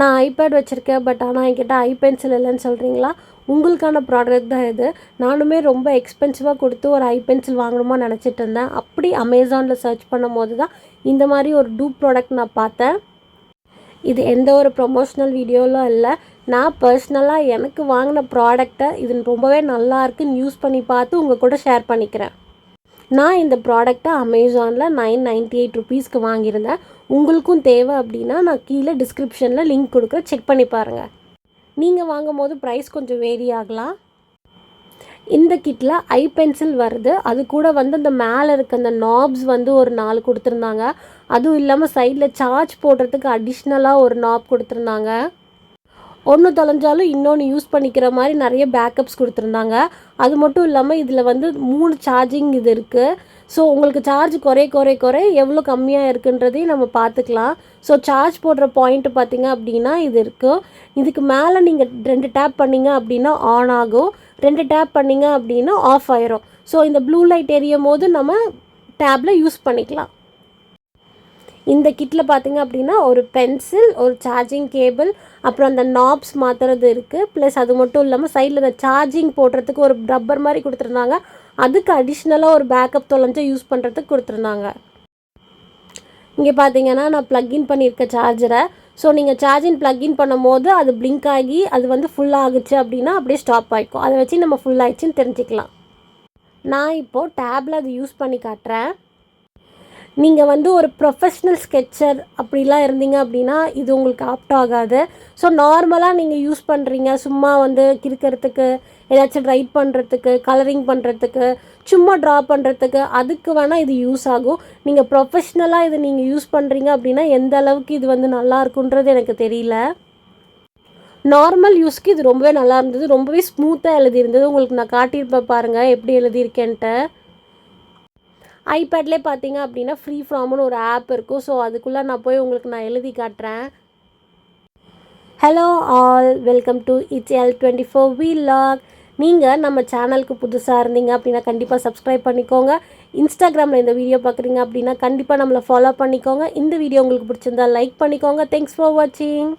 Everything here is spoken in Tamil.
நான் ஐபேட் வச்சுருக்கேன், பட் ஆனால் என்கிட்ட ஐபென்சில் இல்லைன்னு சொல்கிறீங்களா? உங்களுக்கான ப்ராடக்ட் தான் இது. நானுமே ரொம்ப எக்ஸ்பென்சிவாக கொடுத்து ஒரு ஐபென்சில் வாங்கணுமா நினச்சிட்டு இருந்தேன். அப்படி அமேசானில் சர்ச் பண்ணும்போது தான் இந்த மாதிரி ஒரு டூப் ப்ராடக்ட் நான் பார்த்தேன். இது எந்த ஒரு ப்ரொமோஷ்னல் வீடியோலாம் இல்லை. நான் பர்சனலாக எனக்கு வாங்கின ப்ராடக்டை இது ரொம்பவே நல்லா இருக்குன்னு யூஸ் பண்ணி பார்த்து உங்கள் கூட ஷேர் பண்ணிக்கிறேன். நான் இந்த ப்ராடக்டை அமேசானில் ₹998 வாங்கியிருந்தேன். உங்களுக்கும் தேவை அப்படின்னா நான் கீழே டிஸ்கிரிப்ஷனில் லிங்க் கொடுக்குறேன், செக் பண்ணி பாருங்கள். நீங்கள் வாங்கும் போது ப்ரைஸ் கொஞ்சம் வேரி ஆகலாம். இந்த கிட்டில் ஐபென்சில் வருது. அது கூட வந்து அந்த மேலே இருக்க அந்த நாப்ஸ் வந்து ஒரு 4 கொடுத்துருந்தாங்க. அதுவும் இல்லாமல் சைடில் சார்ஜ் போடுறதுக்கு அடிஷ்னலாக ஒரு நாப் கொடுத்துருந்தாங்க. ஒன்று தொலைஞ்சாலும் இன்னொன்று யூஸ் பண்ணிக்கிற மாதிரி நிறைய பேக்கப்ஸ் கொடுத்துருந்தாங்க. அது மட்டும் இல்லாமல் இதில் வந்து 3 சார்ஜிங் இது இருக்குது. ஸோ உங்களுக்கு சார்ஜ் குறை எவ்வளோ கம்மியாக இருக்குன்றதையும் நம்ம பார்த்துக்கலாம். ஸோ சார்ஜ் போடுற பாயிண்ட்டு பார்த்திங்க அப்படின்னா இது இருக்குது. இதுக்கு மேலே நீங்கள் 2 டேப் பண்ணிங்க அப்படின்னா ஆன் ஆகும், 2 டேப் பண்ணிங்க அப்படின்னா ஆஃப் ஆயிரும். ஸோ இந்த ப்ளூ லைட் எரியும் போது நம்ம டேப்பில் யூஸ் பண்ணிக்கலாம். இந்த கிட்டில் பார்த்திங்க அப்படின்னா ஒரு பென்சில், ஒரு சார்ஜிங் கேபிள், அப்புறம் அந்த நாப்ஸ் மாற்றுறது இருக்குது. ப்ளஸ் அது மட்டும் இல்லாமல் சைடில் இந்த சார்ஜிங் போடுறதுக்கு ஒரு ரப்பர் மாதிரி கொடுத்துருந்தாங்க. அதுக்கு அடிஷ்னலாக ஒரு பேக்கப் தொலைஞ்சு யூஸ் பண்ணுறதுக்கு கொடுத்துருந்தாங்க. இங்கே பார்த்தீங்கன்னா நான் ப்ளக்இன் பண்ணியிருக்க சார்ஜரை. ஸோ நீங்கள் சார்ஜிங் ப்ளக்இன் பண்ணும் போது அது பிளிங்க் ஆகி அது வந்து ஃபுல் ஆகுச்சு அப்படின்னா அப்படியே ஸ்டாப் ஆகிக்கும். அதை வச்சு நம்ம ஃபுல் ஆகிடுச்சின்னு தெரிஞ்சுக்கலாம். நான் இப்போது டேப்பில் அது யூஸ் பண்ணி காட்டுறேன். நீங்கள் வந்து ஒரு ப்ரொஃபஷ்னல் ஸ்கெட்சர் அப்படிலாம் இருந்தீங்க அப்படின்னா இது உங்களுக்கு ஆப்ட் ஆகாது. ஸோ நார்மலாக நீங்கள் யூஸ் பண்ணுறீங்க, சும்மா வந்து கிறுக்கிறதுக்கு, ஏதாச்சும் ரைட் பண்ணுறதுக்கு, கலரிங் பண்ணுறதுக்கு, சும்மா ட்ரா பண்ணுறதுக்கு, அதுக்கு வேணால் இது யூஸ் ஆகும். நீங்கள் ப்ரொஃபஷ்னலாக இது நீங்கள் யூஸ் பண்ணுறீங்க அப்படின்னா எந்த அளவுக்கு இது வந்து நல்லா இருக்குன்றது எனக்கு தெரியல. நார்மல் யூஸ்க்கு இது ரொம்பவே நல்லா இருந்தது, ரொம்பவே ஸ்மூத்தாக எழுதியிருந்தது. உங்களுக்கு நான் காட்டியிருப்பேன் பாருங்கள் எப்படி எழுதியிருக்கேன்ட்டு. ஐபேட்லேயே பார்த்தீங்க அப்படின்னா ஃப்ரீ ஃப்ராம்னு ஒரு ஆப் இருக்கும். ஸோ அதுக்குள்ளே நான் போய் உங்களுக்கு நான் எழுதி காட்டுறேன். Hello all, welcome to it's L24 vlog. நீங்கள் நம்ம சேனலுக்கு புதுசாக இருந்தீங்க அப்படின்னா கண்டிப்பாக சப்ஸ்கிரைப் பண்ணிக்கோங்க. இன்ஸ்டாகிராமில் இந்த வீடியோ பார்க்குறீங்க அப்படின்னா கண்டிப்பாக நம்மளை ஃபாலோ பண்ணிக்கோங்க. இந்த வீடியோ உங்களுக்கு பிடிச்சிருந்தா லைக் பண்ணிக்கோங்க. தேங்க்ஸ் ஃபார் வாட்சிங்.